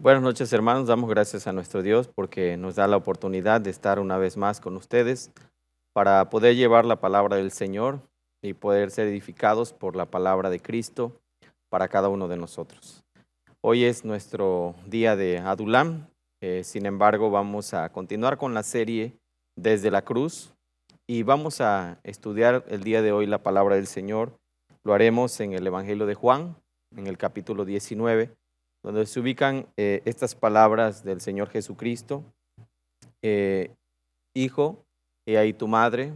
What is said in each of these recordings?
Buenas noches, hermanos. Damos gracias a nuestro Dios porque nos da la oportunidad de estar una vez más con ustedes para poder llevar la palabra del Señor y poder ser edificados por la palabra de Cristo para cada uno de nosotros. Hoy es nuestro día de Adulam. Sin embargo, vamos a continuar con la serie Desde la Cruz y vamos a estudiar el día de hoy la palabra del Señor. Lo haremos en el Evangelio de Juan, en el capítulo 19, donde se ubican estas palabras del Señor Jesucristo: eh, Hijo, he ahí tu madre,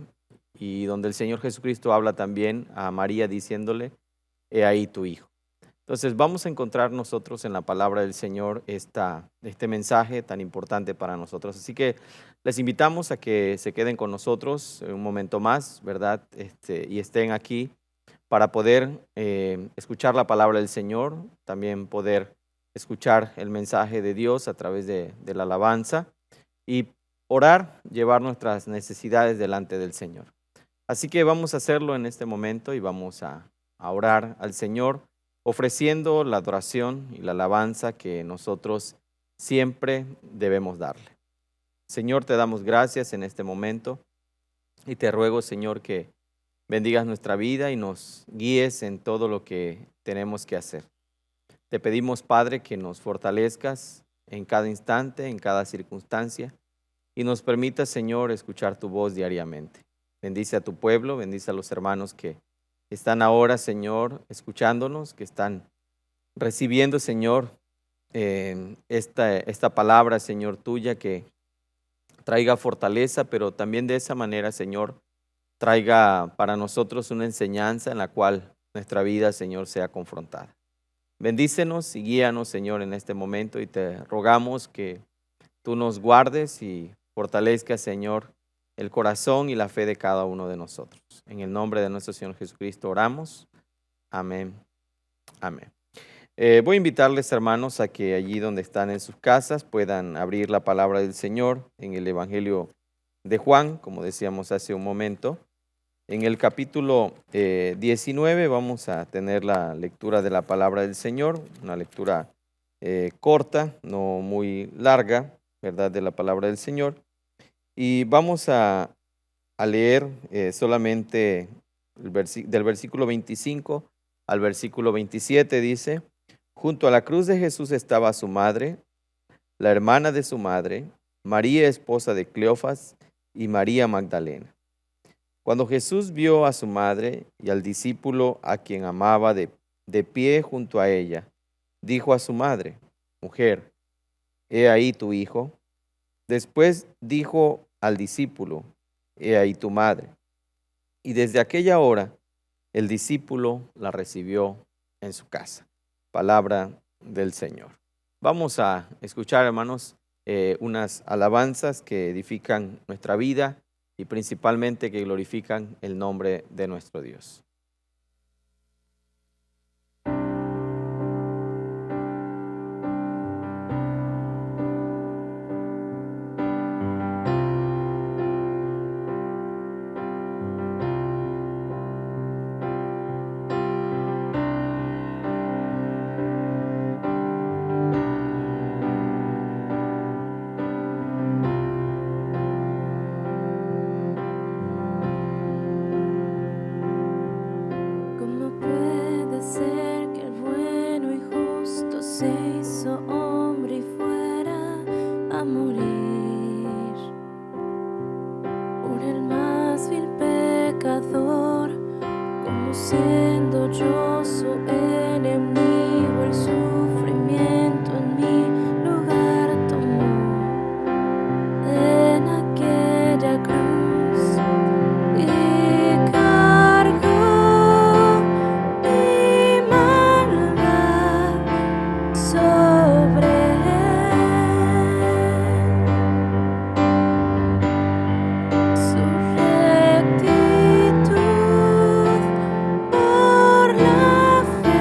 y donde el Señor Jesucristo habla también a María diciéndole: he ahí tu hijo. Entonces vamos a encontrar nosotros en la palabra del Señor este mensaje tan importante para nosotros. Así que les invitamos a que se queden con nosotros un momento más, ¿verdad? Y estén aquí para poder escuchar la palabra del Señor, también poder escuchar el mensaje de Dios a través de la alabanza y orar, llevar nuestras necesidades delante del Señor. Así que vamos a hacerlo en este momento y vamos a orar al Señor, ofreciendo la adoración y la alabanza que nosotros siempre debemos darle. Señor, te damos gracias en este momento y te ruego, Señor, que bendigas nuestra vida y nos guíes en todo lo que tenemos que hacer. Te pedimos, Padre, que nos fortalezcas en cada instante, en cada circunstancia, y nos permitas, Señor, escuchar tu voz diariamente. Bendice a tu pueblo, bendice a los hermanos que están ahora, Señor, escuchándonos, que están recibiendo, Señor, esta palabra, Señor, tuya, que traiga fortaleza, pero también de esa manera, Señor, traiga para nosotros una enseñanza en la cual nuestra vida, Señor, sea confrontada. Bendícenos y guíanos, Señor, en este momento, y te rogamos que tú nos guardes y fortalezcas, Señor, el corazón y la fe de cada uno de nosotros. En el nombre de nuestro Señor Jesucristo oramos. Amén. Amén. Voy a invitarles, hermanos, a que allí donde están en sus casas puedan abrir la palabra del Señor en el Evangelio de Juan, como decíamos hace un momento. En el capítulo 19 vamos a tener la lectura de la palabra del Señor, una lectura corta, no muy larga, ¿verdad?, de la palabra del Señor. Y vamos a leer solamente del versículo 25 al versículo 27, dice: junto a la cruz de Jesús estaba su madre, la hermana de su madre, María, esposa de Cleofas, y María Magdalena. Cuando Jesús vio a su madre y al discípulo a quien amaba de pie junto a ella, dijo a su madre: mujer, he ahí tu hijo. Después dijo al discípulo: he ahí tu madre. Y desde aquella hora el discípulo la recibió en su casa. Palabra del Señor. Vamos a escuchar, hermanos, unas alabanzas que edifican nuestra vida y principalmente que glorifican el nombre de nuestro Dios. ¿Cómo puede ser que el bueno y justo se hizo hombre y fuera a morir por el más vil pecador? Como siendo yo su enemigo, el sufrimiento en mi lugar tomó en aquella cruz y cargó mi maldad sobre su rectitud por la fe.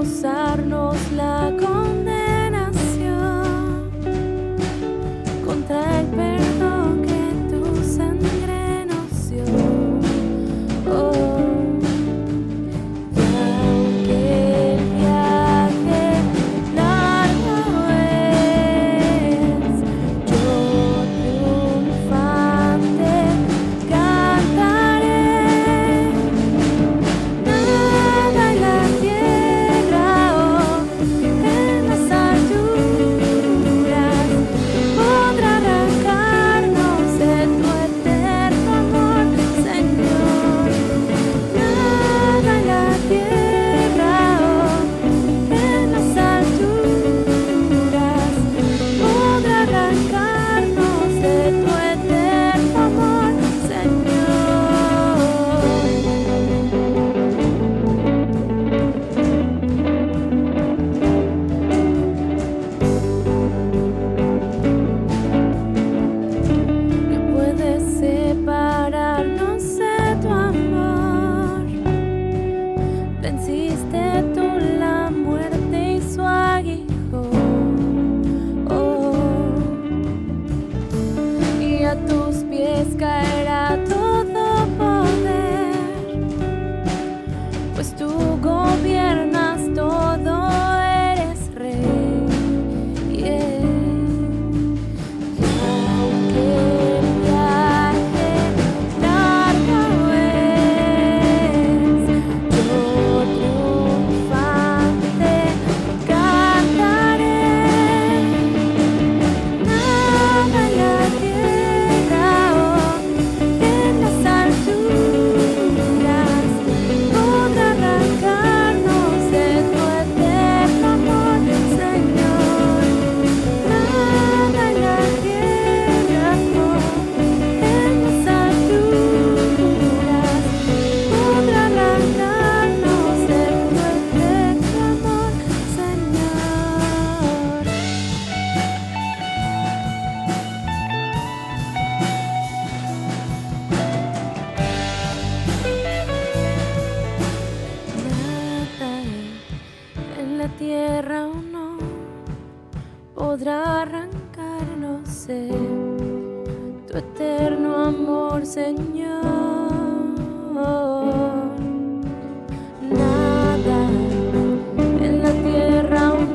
rozarnos la condenación contra el perdón que tu sangre nos dio. Oh, y aunque el viaje largo es, yo triunfante cantaré. Nada en la tierra o en las alturas podrá arrancarnos de tu eterno amor, Señor. Nada en la tierra o en las alturas podrá arrancarnos de tu eterno amor, Señor. ¿Qué puede separarnos de tu amor? Venciste tú la muerte y su aguijón. Oh, y a tus pies caerá todo poder, pues tú gobiernas todo, eres rey. Yeah. Y aunque el viaje largo es, yo triunfante cantaré. Nada en la tierra o en las alturas podrá arrancarnos de tu eterno amor, Señor. Nada en la tierra o en las alturas podrá arrancarnos de tu eterno amor, Señor. Nada en la tierra o no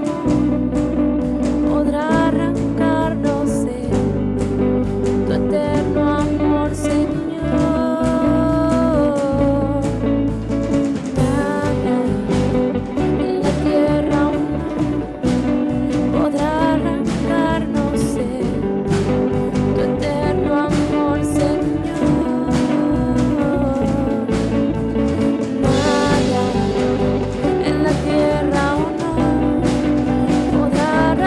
podrá arrancarnos de tu eterno amor, Señor. Nada en la tierra o no podrá arrancarnos de tu eterno amor, Señor. Nada en la tierra o no podrá arrancarnos de tu eterno amor, Señor. Nada en la tierra o no podrá arrancarnos de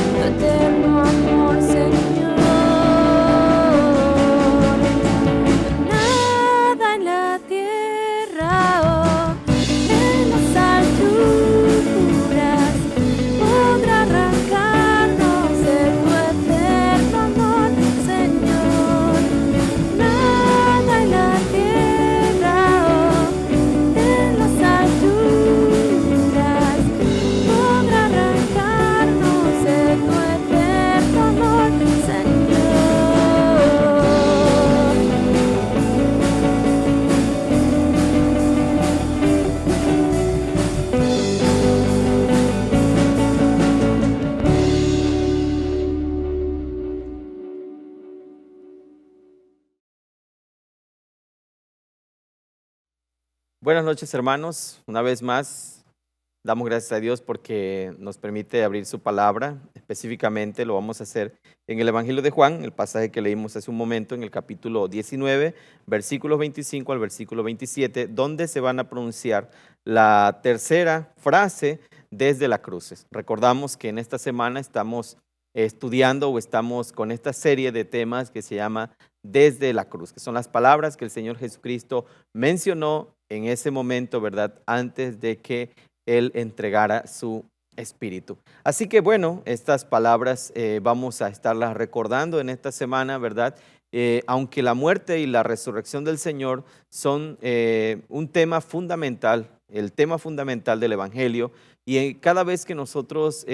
tu eterno amor, Señor. Nada en la tierra o en las alturas podrá arrancarnos de tu eterno amor, Señor. Nada en la tierra o en las alturas podrá arrancarnos de tu eterno amor, Señor. Buenas noches, hermanos. Una vez más, damos gracias a Dios porque nos permite abrir su palabra. Específicamente lo vamos a hacer en el Evangelio de Juan, el pasaje que leímos hace un momento en el capítulo 19, versículos 25 al versículo 27, donde se van a pronunciar la tercera frase desde la cruz. Recordamos que en esta semana estamos estudiando o estamos con esta serie de temas que se llama Desde la cruz, que son las palabras que el Señor Jesucristo mencionó en ese momento, ¿verdad? Antes de que Él entregara su espíritu. Así que bueno, estas palabras vamos a estarlas recordando en esta semana, ¿verdad? Aunque la muerte y la resurrección del Señor son un tema fundamental el tema fundamental del Evangelio. Y cada vez que nosotros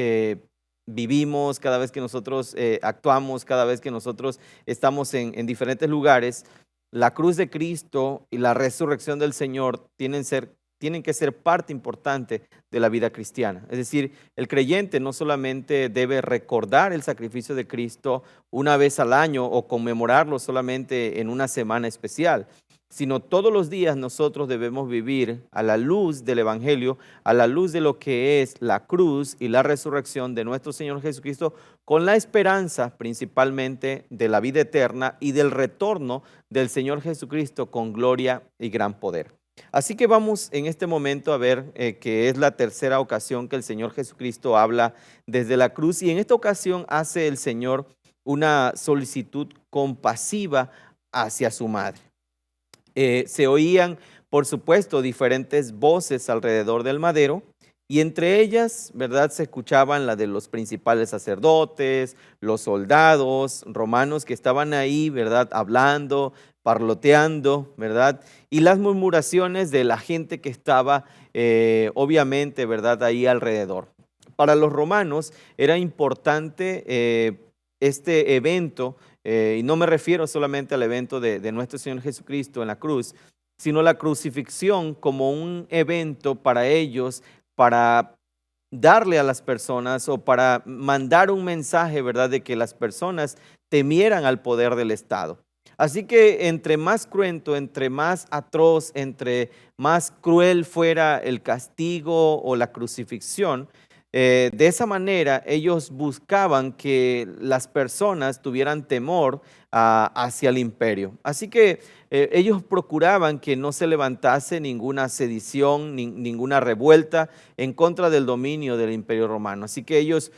vivimos, cada vez que nosotros actuamos, cada vez que nosotros estamos en diferentes lugares, la cruz de Cristo y la resurrección del Señor tienen que ser parte importante de la vida cristiana. Es decir, el creyente no solamente debe recordar el sacrificio de Cristo una vez al año o conmemorarlo solamente en una semana especial, sino todos los días nosotros debemos vivir a la luz del Evangelio, a la luz de lo que es la cruz y la resurrección de nuestro Señor Jesucristo, con la esperanza principalmente de la vida eterna y del retorno del Señor Jesucristo con gloria y gran poder. Así que vamos en este momento a ver que es la tercera ocasión que el Señor Jesucristo habla desde la cruz, y en esta ocasión hace el Señor una solicitud compasiva hacia su madre. Se oían, por supuesto, diferentes voces alrededor del madero, y entre ellas, ¿verdad?, se escuchaban la de los principales sacerdotes, los soldados romanos que estaban ahí, ¿verdad?, hablando, parloteando, ¿verdad?, y las murmuraciones de la gente que estaba, obviamente, ¿verdad?, ahí alrededor. Para los romanos era importante este evento, y no me refiero solamente al evento de nuestro Señor Jesucristo en la cruz, sino la crucifixión como un evento para ellos, para darle a las personas o para mandar un mensaje, ¿verdad?, de que las personas temieran al poder del Estado. Así que entre más cruento, entre más atroz, entre más cruel fuera el castigo o la crucifixión, de esa manera ellos buscaban que las personas tuvieran temor hacia el imperio. Así que ellos procuraban que no se levantase ninguna sedición, ninguna revuelta en contra del dominio del imperio romano. Así que ellos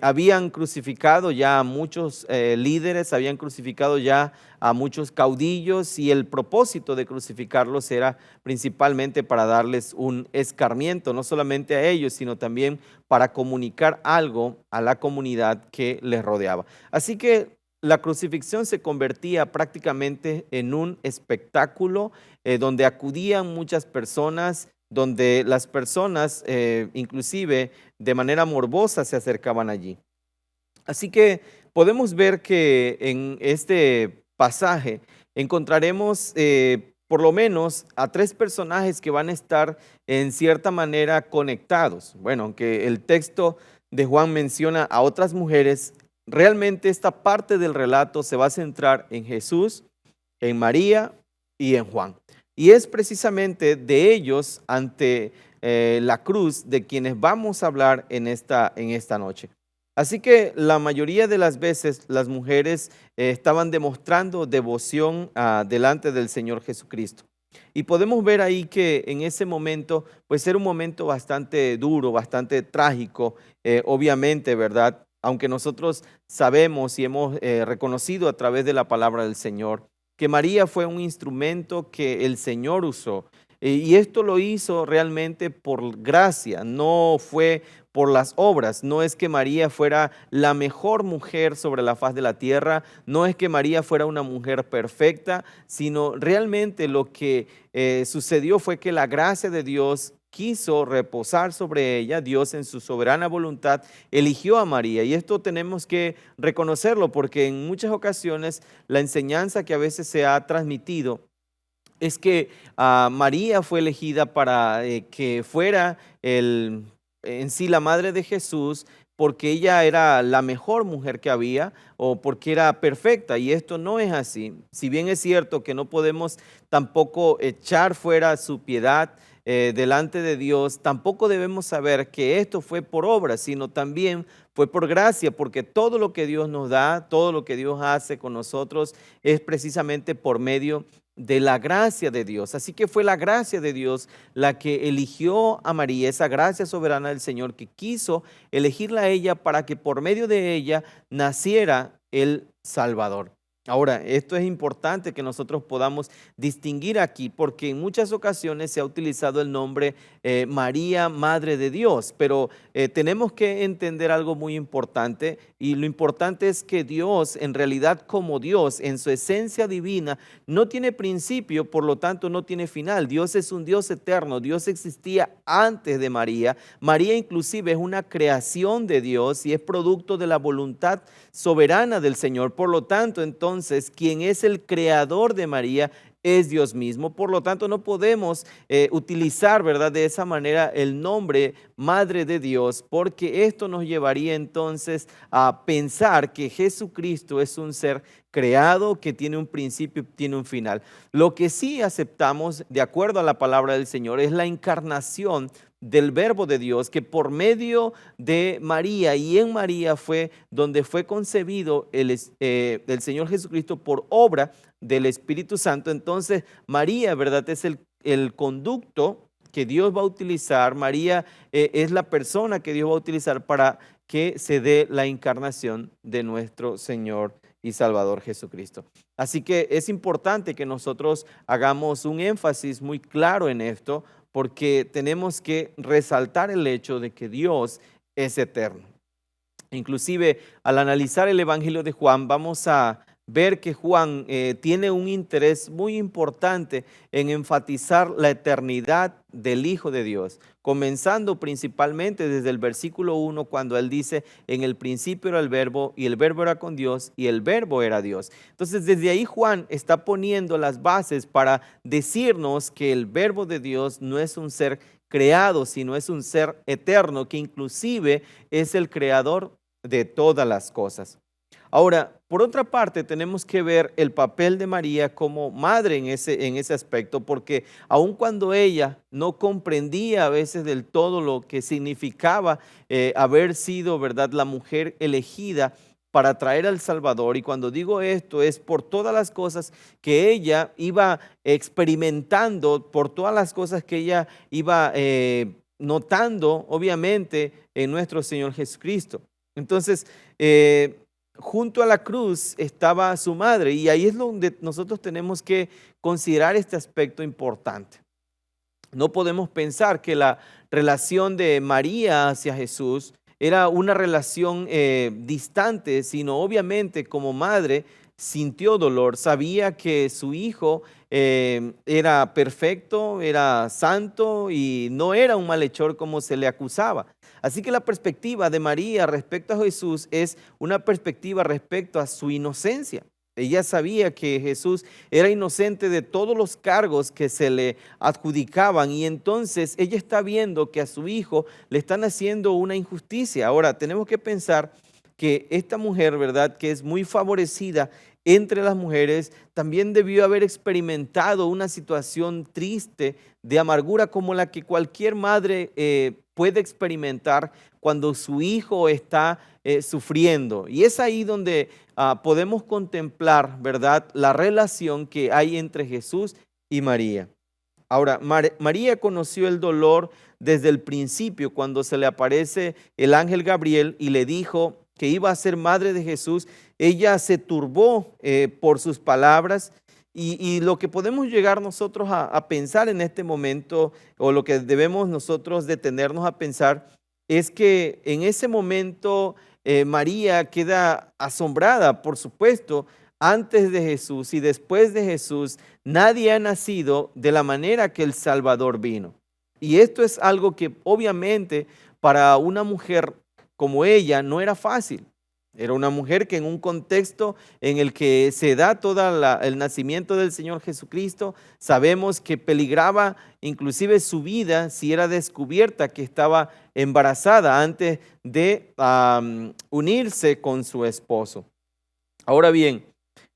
habían crucificado ya a muchos líderes, habían crucificado ya a muchos caudillos, y el propósito de crucificarlos era principalmente para darles un escarmiento, no solamente a ellos, sino también para comunicar algo a la comunidad que les rodeaba. Así que la crucifixión se convertía prácticamente en un espectáculo donde acudían muchas personas, donde las personas inclusive de manera morbosa se acercaban allí. Así que podemos ver que en este pasaje encontraremos por lo menos a tres personajes que van a estar en cierta manera conectados. Bueno, aunque el texto de Juan menciona a otras mujeres, realmente esta parte del relato se va a centrar en Jesús, en María y en Juan. Y es precisamente de ellos ante la cruz de quienes vamos a hablar en esta noche. Así que la mayoría de las veces las mujeres estaban demostrando devoción delante del Señor Jesucristo. Y podemos ver ahí que en ese momento, pues era un momento bastante duro, bastante trágico, obviamente, ¿verdad? Aunque nosotros sabemos y hemos reconocido a través de la palabra del Señor que María fue un instrumento que el Señor usó. Y esto lo hizo realmente por gracia, no fue por las obras. No es que María fuera la mejor mujer sobre la faz de la tierra, no es que María fuera una mujer perfecta, sino realmente lo que sucedió fue que la gracia de Dios quiso reposar sobre ella. Dios en su soberana voluntad eligió a María, y esto tenemos que reconocerlo, porque en muchas ocasiones la enseñanza que a veces se ha transmitido es que María fue elegida para que fuera en sí la madre de Jesús, porque ella era la mejor mujer que había o porque era perfecta, y esto no es así. Si bien es cierto que no podemos tampoco echar fuera su piedad delante de Dios, tampoco debemos saber que esto fue por obra, sino también fue por gracia, porque todo lo que Dios nos da, todo lo que Dios hace con nosotros es precisamente por medio de la gracia de Dios. Así que fue la gracia de Dios la que eligió a María, esa gracia soberana del Señor que quiso elegirla a ella para que por medio de ella naciera el Salvador. Ahora, esto es importante que nosotros podamos distinguir aquí, porque en muchas ocasiones se ha utilizado el nombre María, Madre de Dios, pero tenemos que entender algo muy importante, y lo importante es que Dios, en realidad como Dios, en su esencia divina, no tiene principio, por lo tanto no tiene final. Dios es un Dios eterno, Dios existía antes de María. María inclusive es una creación de Dios y es producto de la voluntad soberana del Señor. Por lo tanto, entonces, quien es el creador de María es Dios mismo. Por lo tanto, no podemos utilizar, ¿verdad?, de esa manera el nombre Madre de Dios, porque esto nos llevaría entonces a pensar que Jesucristo es un ser creado que tiene un principio y tiene un final. Lo que sí aceptamos, de acuerdo a la palabra del Señor, es la encarnación del Verbo de Dios, que por medio de María y en María fue donde fue concebido el Señor Jesucristo por obra del Espíritu Santo. Entonces María, ¿verdad?, es el conducto que Dios va a utilizar. María es la persona que Dios va a utilizar para que se dé la encarnación de nuestro Señor y Salvador Jesucristo. Así que es importante que nosotros hagamos un énfasis muy claro en esto, porque tenemos que resaltar el hecho de que Dios es eterno. Inclusive al analizar el Evangelio de Juan, vamos a ver que Juan tiene un interés muy importante en enfatizar la eternidad del Hijo de Dios, comenzando principalmente desde el versículo 1, cuando él dice: en el principio era el verbo, y el verbo era con Dios, y el verbo era Dios. Entonces, desde ahí Juan está poniendo las bases para decirnos que el verbo de Dios no es un ser creado, sino es un ser eterno, que inclusive es el creador de todas las cosas. Ahora, por otra parte, tenemos que ver el papel de María como madre en ese aspecto, porque aun cuando ella no comprendía a veces del todo lo que significaba haber sido, ¿verdad?, la mujer elegida para traer al Salvador, y cuando digo esto es por todas las cosas que ella iba experimentando, por todas las cosas que ella iba notando, obviamente, en nuestro Señor Jesucristo. Entonces, junto a la cruz estaba su madre, y ahí es donde nosotros tenemos que considerar este aspecto importante. No podemos pensar que la relación de María hacia Jesús era una relación distante, sino obviamente como madre sintió dolor, sabía que su hijo era perfecto, era santo y no era un malhechor como se le acusaba. Así que la perspectiva de María respecto a Jesús es una perspectiva respecto a su inocencia. Ella sabía que Jesús era inocente de todos los cargos que se le adjudicaban, y entonces ella está viendo que a su hijo le están haciendo una injusticia. Ahora, tenemos que pensar que esta mujer, ¿verdad?, que es muy favorecida entre las mujeres, también debió haber experimentado una situación triste de amargura como la que cualquier madre puede experimentar cuando su hijo está sufriendo. Y es ahí donde podemos contemplar, ¿verdad?, la relación que hay entre Jesús y María. Ahora, María conoció el dolor desde el principio, cuando se le aparece el ángel Gabriel y le dijo que iba a ser madre de Jesús. Ella se turbó por sus palabras, y lo que podemos llegar nosotros a pensar en este momento, o lo que debemos nosotros detenernos a pensar, es que en ese momento María queda asombrada. Por supuesto, antes de Jesús y después de Jesús, nadie ha nacido de la manera que el Salvador vino. Y esto es algo que obviamente para una mujer como ella no era fácil. Era una mujer que en un contexto en el que se da todo el nacimiento del Señor Jesucristo, sabemos que peligraba inclusive su vida si era descubierta que estaba embarazada antes de unirse con su esposo. Ahora bien,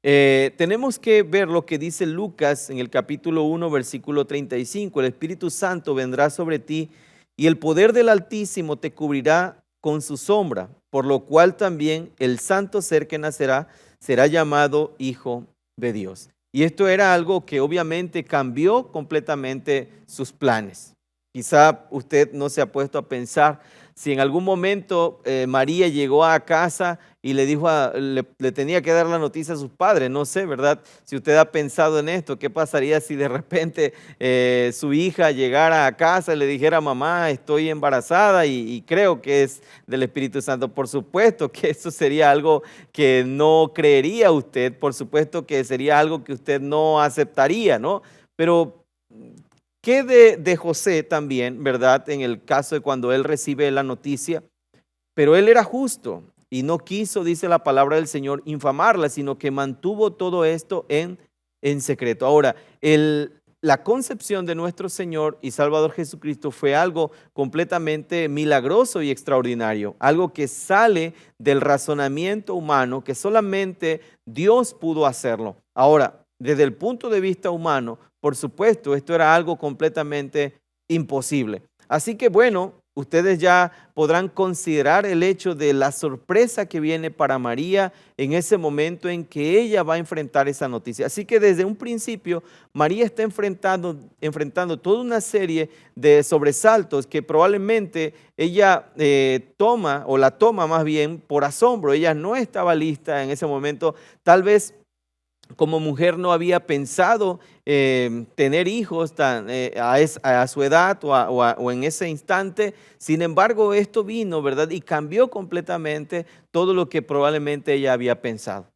tenemos que ver lo que dice Lucas en el capítulo 1, versículo 35. El Espíritu Santo vendrá sobre ti, y el poder del Altísimo te cubrirá con su sombra, por lo cual también el santo ser que nacerá será llamado Hijo de Dios. Y esto era algo que obviamente cambió completamente sus planes. Quizá usted no se ha puesto a pensar si en algún momento María llegó a casa y le dijo, le tenía que dar la noticia a sus padres. No sé, ¿verdad? Si usted ha pensado en esto, ¿qué pasaría si de repente su hija llegara a casa y le dijera, mamá, estoy embarazada y creo que es del Espíritu Santo? Por supuesto que eso sería algo que no creería usted, por supuesto que sería algo que usted no aceptaría, ¿no? Pero ¿qué de José también, verdad? En el caso de cuando él recibe la noticia, pero él era justo y no quiso, dice la palabra del Señor, infamarla, sino que mantuvo todo esto en secreto. Ahora, la concepción de nuestro Señor y Salvador Jesucristo fue algo completamente milagroso y extraordinario, algo que sale del razonamiento humano, que solamente Dios pudo hacerlo. Ahora, desde el punto de vista humano, por supuesto, esto era algo completamente imposible. Así que bueno, ustedes ya podrán considerar el hecho de la sorpresa que viene para María en ese momento en que ella va a enfrentar esa noticia. Así que desde un principio, María está enfrentando toda una serie de sobresaltos que probablemente ella toma, o la toma más bien por asombro. Ella no estaba lista en ese momento, tal vez como mujer no había pensado tener hijos a su edad o en ese instante. Sin embargo, esto vino, ¿verdad? Y cambió completamente todo lo que probablemente ella había pensado.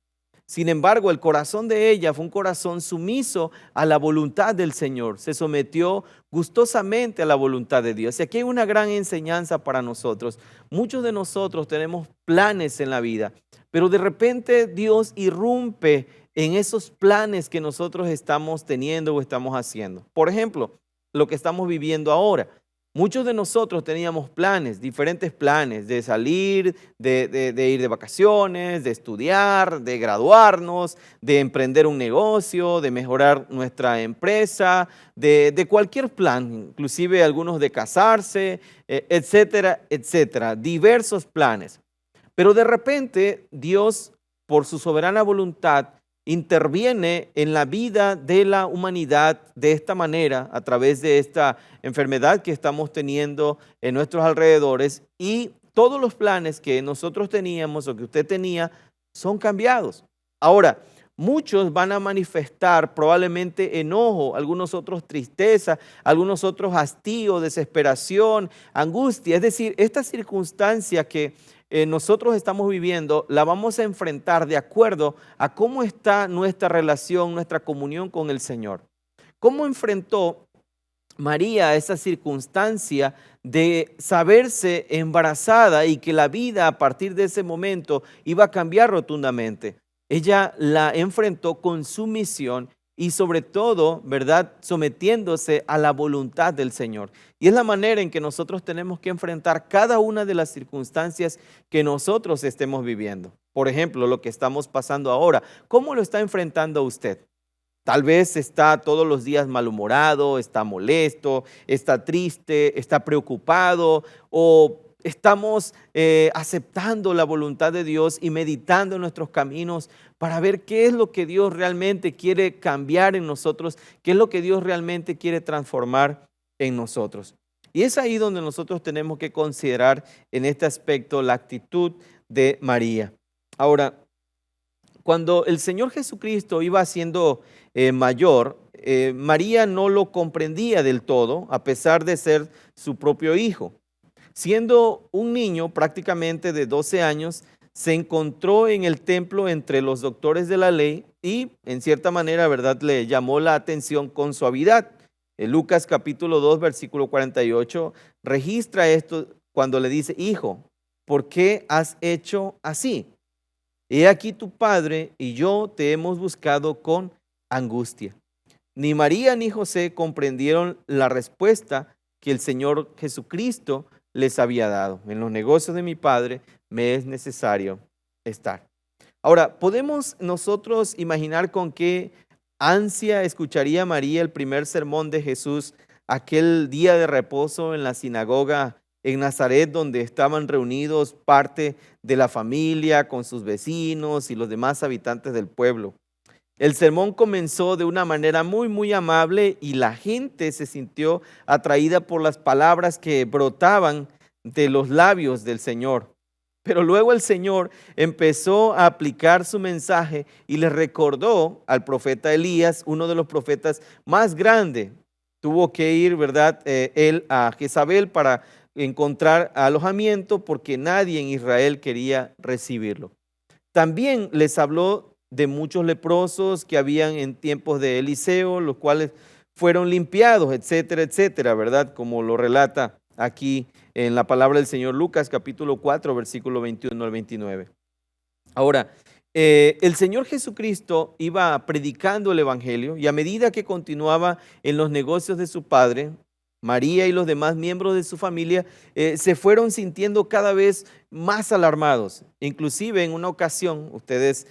Sin embargo, el corazón de ella fue un corazón sumiso a la voluntad del Señor. Se sometió gustosamente a la voluntad de Dios. Y aquí hay una gran enseñanza para nosotros. Muchos de nosotros tenemos planes en la vida, pero de repente Dios irrumpe en esos planes que nosotros estamos teniendo o estamos haciendo. Por ejemplo, lo que estamos viviendo ahora. Muchos de nosotros teníamos planes, diferentes planes de salir, de ir de vacaciones, de estudiar, de graduarnos, de emprender un negocio, de mejorar nuestra empresa, de cualquier plan, inclusive algunos de casarse, etcétera, etcétera, diversos planes. Pero de repente Dios, por su soberana voluntad, interviene en la vida de la humanidad de esta manera, a través de esta enfermedad que estamos teniendo en nuestros alrededores, y todos los planes que nosotros teníamos o que usted tenía son cambiados. Ahora, muchos van a manifestar probablemente enojo, algunos otros tristeza, algunos otros hastío, desesperación, angustia. Es decir, esta circunstancia que nosotros estamos viviendo, la vamos a enfrentar de acuerdo a cómo está nuestra relación, nuestra comunión con el Señor. ¿Cómo enfrentó María esa circunstancia de saberse embarazada y que la vida a partir de ese momento iba a cambiar rotundamente? Ella la enfrentó con sumisión y sobre todo, ¿verdad?, sometiéndose a la voluntad del Señor. Y es la manera en que nosotros tenemos que enfrentar cada una de las circunstancias que nosotros estemos viviendo. Por ejemplo, lo que estamos pasando ahora, ¿cómo lo está enfrentando usted? Tal vez está todos los días malhumorado, está molesto, está triste, está preocupado, o estamos aceptando la voluntad de Dios y meditando en nuestros caminos para ver qué es lo que Dios realmente quiere cambiar en nosotros, qué es lo que Dios realmente quiere transformar en nosotros. Y es ahí donde nosotros tenemos que considerar en este aspecto la actitud de María. Ahora, cuando el Señor Jesucristo iba siendo mayor, María no lo comprendía del todo, a pesar de ser su propio hijo. Siendo un niño prácticamente de 12 años, se encontró en el templo entre los doctores de la ley y, en cierta manera, ¿verdad?, le llamó la atención con suavidad. En Lucas capítulo 2, versículo 48, registra esto cuando le dice: hijo, ¿por qué has hecho así? He aquí tu padre y yo te hemos buscado con angustia. Ni María ni José comprendieron la respuesta que el Señor Jesucristo les había dado. En los negocios de mi padre me es necesario estar. Ahora, ¿podemos nosotros imaginar con qué ansia escucharía María el primer sermón de Jesús aquel día de reposo en la sinagoga en Nazaret, donde estaban reunidos parte de la familia con sus vecinos y los demás habitantes del pueblo? El sermón comenzó de una manera muy amable y la gente se sintió atraída por las palabras que brotaban de los labios del Señor. Pero luego el Señor empezó a aplicar su mensaje y le recordó al profeta Elías, uno de los profetas más grandes. Tuvo que ir, ¿verdad? Él a Jezabel para encontrar alojamiento porque nadie en Israel quería recibirlo. También les habló de muchos leprosos que habían en tiempos de Eliseo, los cuales fueron limpiados, etcétera, etcétera, ¿verdad? Como lo relata aquí en la palabra del Señor Lucas, capítulo 4, versículo 21 al 29. Ahora, el Señor Jesucristo iba predicando el Evangelio y a medida que continuaba en los negocios de su Padre, María y los demás miembros de su familia se fueron sintiendo cada vez más alarmados. Inclusive en una ocasión, ustedes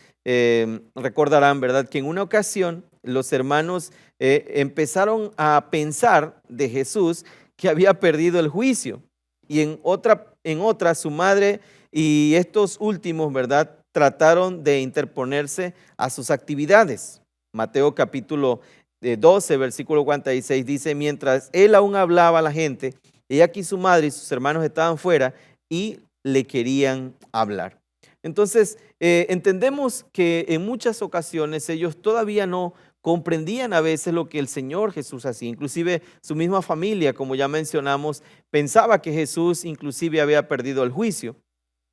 recordarán, ¿verdad? Que en una ocasión los hermanos empezaron a pensar de Jesús que había perdido el juicio. Y en otra su madre y estos últimos, ¿verdad? Trataron de interponerse a sus actividades. Mateo capítulo 12, versículo 46 dice, mientras él aún hablaba a la gente, y aquí su madre y sus hermanos estaban fuera y le querían hablar. Entonces, entendemos que en muchas ocasiones ellos todavía no comprendían a veces lo que el Señor Jesús hacía. Inclusive su misma familia, como ya mencionamos, pensaba que Jesús inclusive había perdido el juicio.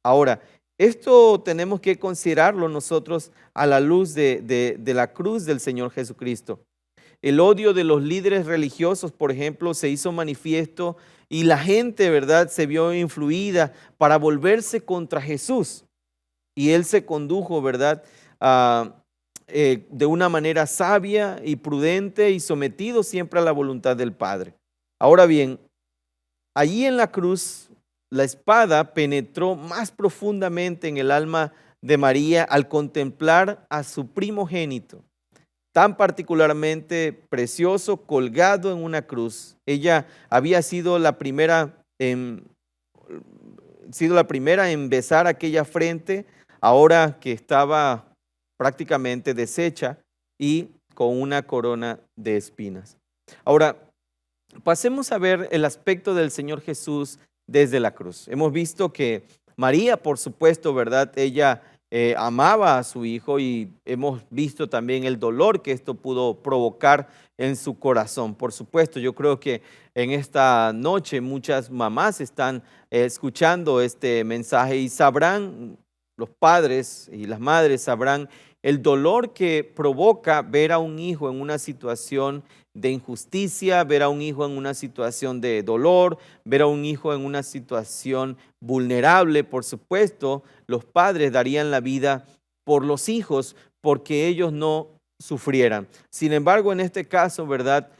Ahora, esto tenemos que considerarlo nosotros a la luz de la cruz del Señor Jesucristo. El odio de los líderes religiosos, por ejemplo, se hizo manifiesto y la gente, ¿verdad?, se vio influida para volverse contra Jesús. Y él se condujo, ¿verdad?, de una manera sabia y prudente y sometido siempre a la voluntad del Padre. Ahora bien, allí en la cruz, la espada penetró más profundamente en el alma de María al contemplar a su primogénito, tan particularmente precioso, colgado en una cruz. Ella había sido la primera en besar aquella frente, ahora que estaba prácticamente deshecha y con una corona de espinas. Ahora, pasemos a ver el aspecto del Señor Jesús desde la cruz. Hemos visto que María, por supuesto, ¿verdad? Ella amaba a su hijo y hemos visto también el dolor que esto pudo provocar en su corazón. Por supuesto, yo creo que en esta noche muchas mamás están escuchando este mensaje y sabrán, los padres y las madres sabrán el dolor que provoca ver a un hijo en una situación de injusticia, ver a un hijo en una situación de dolor, ver a un hijo en una situación vulnerable. Por supuesto, los padres darían la vida por los hijos porque ellos no sufrieran. Sin embargo, en este caso, ¿verdad?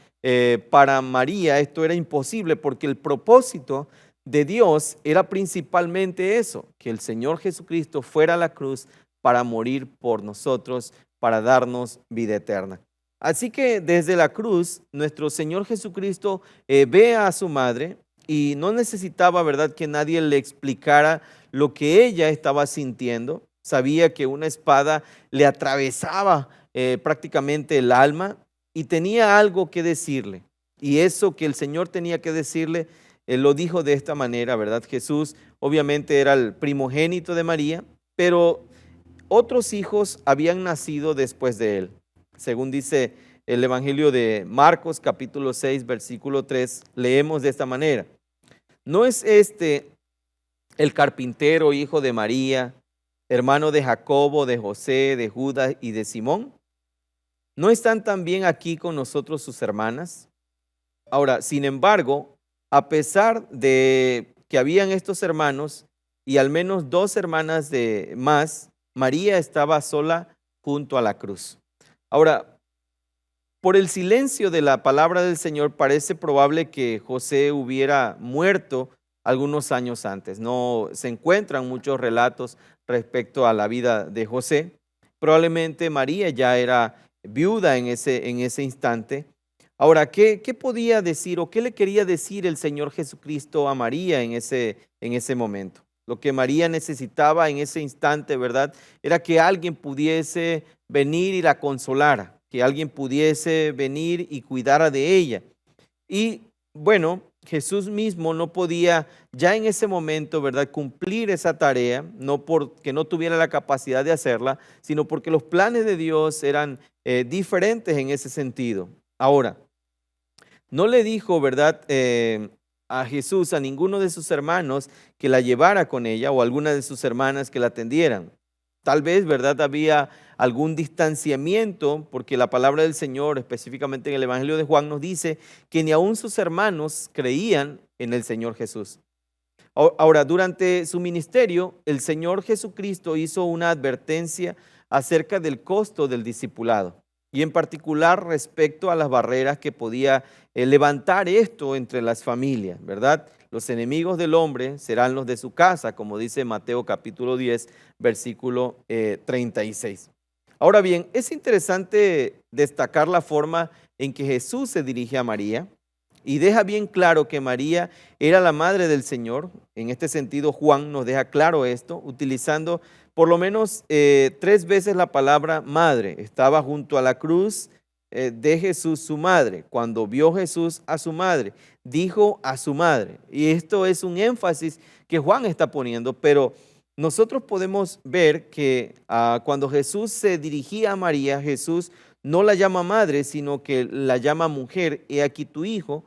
Para María esto era imposible porque el propósito de Dios era principalmente eso, que el Señor Jesucristo fuera a la cruz para morir por nosotros, para darnos vida eterna. Así que desde la cruz, nuestro Señor Jesucristo ve a su madre y no necesitaba, ¿verdad?, que nadie le explicara lo que ella estaba sintiendo. Sabía que una espada le atravesaba prácticamente el alma y tenía algo que decirle. Y eso que el Señor tenía que decirle, lo dijo de esta manera, ¿verdad? Jesús obviamente era el primogénito de María, pero otros hijos habían nacido después de él. Según dice el Evangelio de Marcos, capítulo 6, versículo 3, leemos de esta manera. ¿No es este el carpintero, hijo de María, hermano de Jacobo, de José, de Judas y de Simón? ¿No están también aquí con nosotros sus hermanas? Ahora, sin embargo, a pesar de que habían estos hermanos y al menos 2 hermanas de más, María estaba sola junto a la cruz. Ahora, por el silencio de la palabra del Señor, parece probable que José hubiera muerto algunos años antes. No se encuentran muchos relatos respecto a la vida de José. Probablemente María ya era viuda en ese instante. Ahora, ¿qué podía decir o qué le quería decir el Señor Jesucristo a María en ese momento? Lo que María necesitaba en ese instante, ¿verdad?, era que alguien pudiese venir y la consolara, que alguien pudiese venir y cuidara de ella. Y bueno, Jesús mismo no podía ya en ese momento, ¿verdad?, cumplir esa tarea, no porque no tuviera la capacidad de hacerla, sino porque los planes de Dios eran diferentes en ese sentido. Ahora, no le dijo, ¿verdad?, a Jesús, a ninguno de sus hermanos que la llevara con ella o alguna de sus hermanas que la atendieran. Tal vez, ¿verdad?, había algún distanciamiento, porque la palabra del Señor, específicamente en el Evangelio de Juan, nos dice que ni aun sus hermanos creían en el Señor Jesús. Ahora, durante su ministerio, el Señor Jesucristo hizo una advertencia acerca del costo del discipulado y en particular respecto a las barreras que podía levantar esto entre las familias, ¿verdad? Los enemigos del hombre serán los de su casa, como dice Mateo capítulo 10, versículo 36. Ahora bien, es interesante destacar la forma en que Jesús se dirige a María y deja bien claro que María era la madre del Señor. En este sentido, Juan nos deja claro esto, utilizando por lo menos 3 veces la palabra madre. Estaba junto a la cruz de Jesús su madre. Cuando vio Jesús a su madre, dijo a su madre. Y esto es un énfasis que Juan está poniendo, pero nosotros podemos ver que cuando Jesús se dirigía a María, Jesús no la llama madre, sino que la llama mujer. He aquí tu hijo.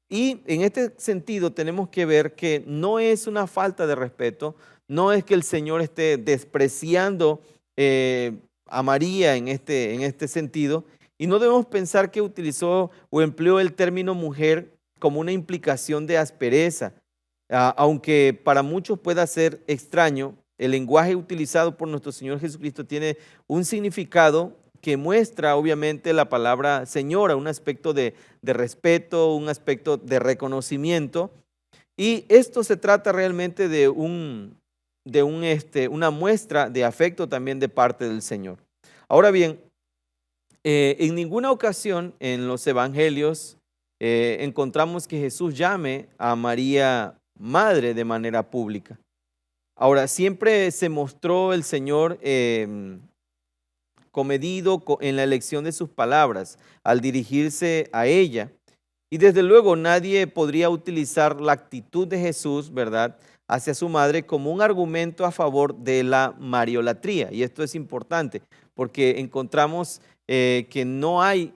Y en este sentido tenemos que ver que no es una falta de respeto, no es que el Señor esté despreciando a María en este sentido, y no debemos pensar que utilizó o empleó el término mujer como una implicación de aspereza. Aunque para muchos pueda ser extraño, el lenguaje utilizado por nuestro Señor Jesucristo tiene un significado que muestra obviamente la palabra señora, un aspecto de respeto, un aspecto de reconocimiento. Y esto se trata realmente de una muestra de afecto también de parte del Señor. Ahora bien, en ninguna ocasión en los evangelios encontramos que Jesús llame a María madre de manera pública. Ahora, siempre se mostró el Señor comedido en la elección de sus palabras al dirigirse a ella. Y desde luego nadie podría utilizar la actitud de Jesús, ¿verdad?, hacia su madre como un argumento a favor de la mariolatría. Y esto es importante porque encontramos que no hay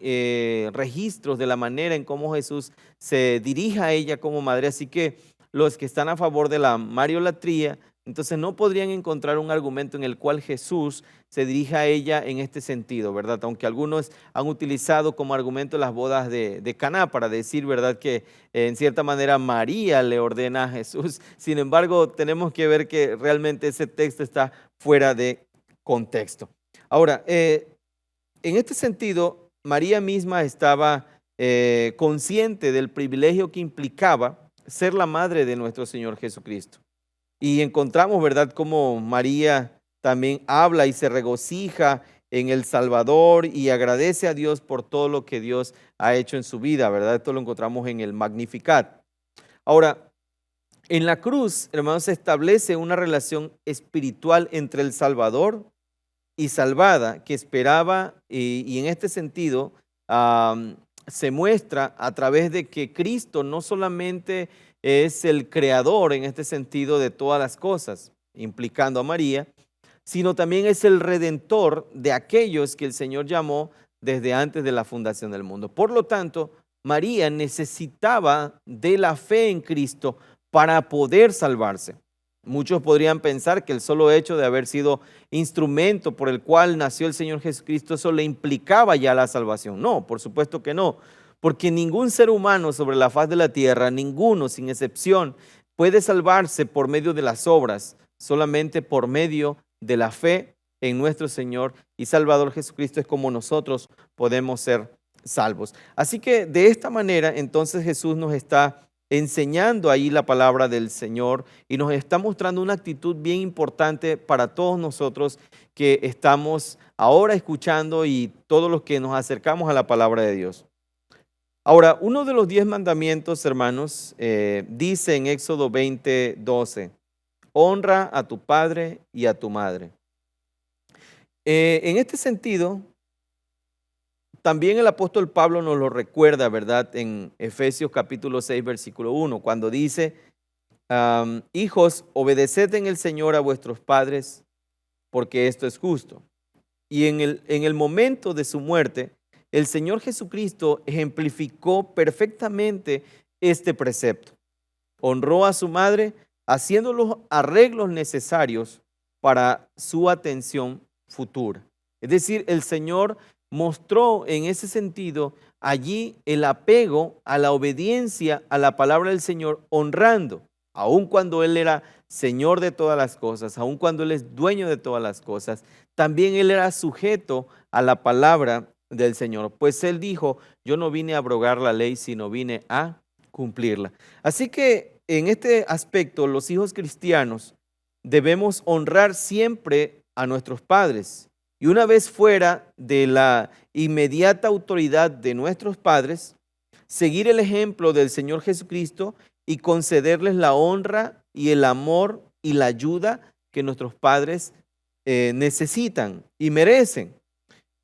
registros de la manera en cómo Jesús se dirige a ella como madre. Así que los que están a favor de la mariolatría, entonces no podrían encontrar un argumento en el cual Jesús se dirija a ella en este sentido, ¿verdad? Aunque algunos han utilizado como argumento las bodas de Caná para decir, ¿verdad?, que en cierta manera María le ordena a Jesús. Sin embargo, tenemos que ver que realmente ese texto está fuera de contexto. Ahora, en este sentido, María misma estaba consciente del privilegio que implicaba ser la madre de nuestro Señor Jesucristo. Y encontramos, ¿verdad?, cómo María también habla y se regocija en el Salvador y agradece a Dios por todo lo que Dios ha hecho en su vida, ¿verdad? Esto lo encontramos en el Magnificat. Ahora, en la cruz, hermanos, se establece una relación espiritual entre el Salvador y salvada que esperaba y en este sentido se muestra a través de que Cristo no solamente es el creador en este sentido de todas las cosas, implicando a María, sino también es el redentor de aquellos que el Señor llamó desde antes de la fundación del mundo. Por lo tanto, María necesitaba de la fe en Cristo para poder salvarse. Muchos podrían pensar que el solo hecho de haber sido instrumento por el cual nació el Señor Jesucristo, eso le implicaba ya la salvación. No, por supuesto que no, porque ningún ser humano sobre la faz de la tierra, ninguno sin excepción, puede salvarse por medio de las obras, solamente por medio de la fe en nuestro Señor y Salvador Jesucristo es como nosotros podemos ser salvos. Así que de esta manera entonces Jesús nos está enseñando ahí la palabra del Señor y nos está mostrando una actitud bien importante para todos nosotros que estamos ahora escuchando y todos los que nos acercamos a la palabra de Dios. Ahora, uno de los 10 mandamientos, hermanos, dice en Éxodo 20:12, honra a tu padre y a tu madre. En este sentido, también el apóstol Pablo nos lo recuerda, ¿verdad? En Efesios capítulo 6, versículo 1, cuando dice, hijos, obedeced en el Señor a vuestros padres, porque esto es justo. Y en el momento de su muerte, el Señor Jesucristo ejemplificó perfectamente este precepto. Honró a su madre haciendo los arreglos necesarios para su atención futura. Es decir, el Señor mostró en ese sentido allí el apego a la obediencia a la palabra del Señor, honrando, aun cuando Él era Señor de todas las cosas, aun cuando Él es dueño de todas las cosas, también Él era sujeto a la palabra del Señor. Pues Él dijo, yo no vine a abrogar la ley, sino vine a cumplirla. Así que en este aspecto, los hijos cristianos debemos honrar siempre a nuestros padres. Y una vez fuera de la inmediata autoridad de nuestros padres, seguir el ejemplo del Señor Jesucristo y concederles la honra y el amor y la ayuda que nuestros padres necesitan y merecen.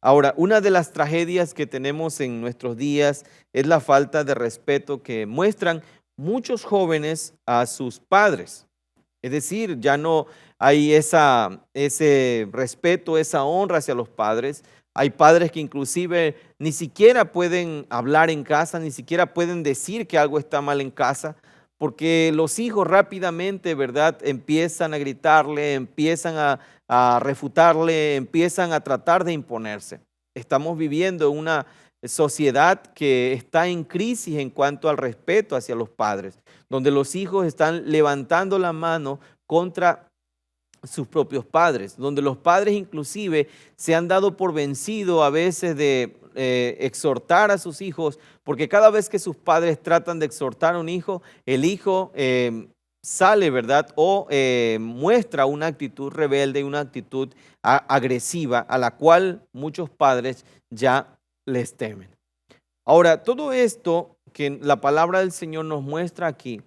Ahora, una de las tragedias que tenemos en nuestros días es la falta de respeto que muestran muchos jóvenes a sus padres. Es decir, ya no hay ese respeto, esa honra hacia los padres. Hay padres que inclusive ni siquiera pueden hablar en casa, ni siquiera pueden decir que algo está mal en casa, porque los hijos rápidamente, ¿verdad?, empiezan a gritarle, empiezan a refutarle, empiezan a tratar de imponerse. Estamos viviendo en una sociedad que está en crisis en cuanto al respeto hacia los padres, donde los hijos están levantando la mano contra sus propios padres, donde los padres inclusive se han dado por vencido a veces de exhortar a sus hijos, porque cada vez que sus padres tratan de exhortar a un hijo, el hijo sale, ¿verdad? O muestra una actitud rebelde, una actitud agresiva, a la cual muchos padres ya les temen. Ahora, todo esto que la palabra del Señor nos muestra aquí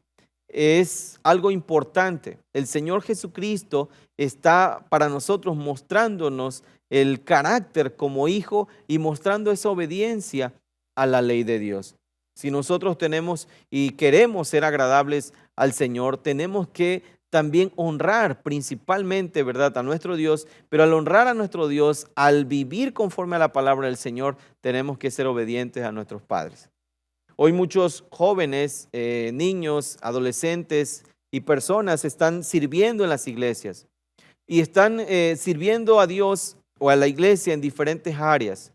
es algo importante. El Señor Jesucristo está para nosotros mostrándonos el carácter como hijo y mostrando esa obediencia a la ley de Dios. Si nosotros tenemos y queremos ser agradables al Señor, tenemos que también honrar principalmente, ¿verdad?, a nuestro Dios, pero al honrar a nuestro Dios, al vivir conforme a la palabra del Señor, tenemos que ser obedientes a nuestros padres. Hoy muchos jóvenes, niños, adolescentes y personas están sirviendo en las iglesias y están sirviendo a Dios o a la iglesia en diferentes áreas,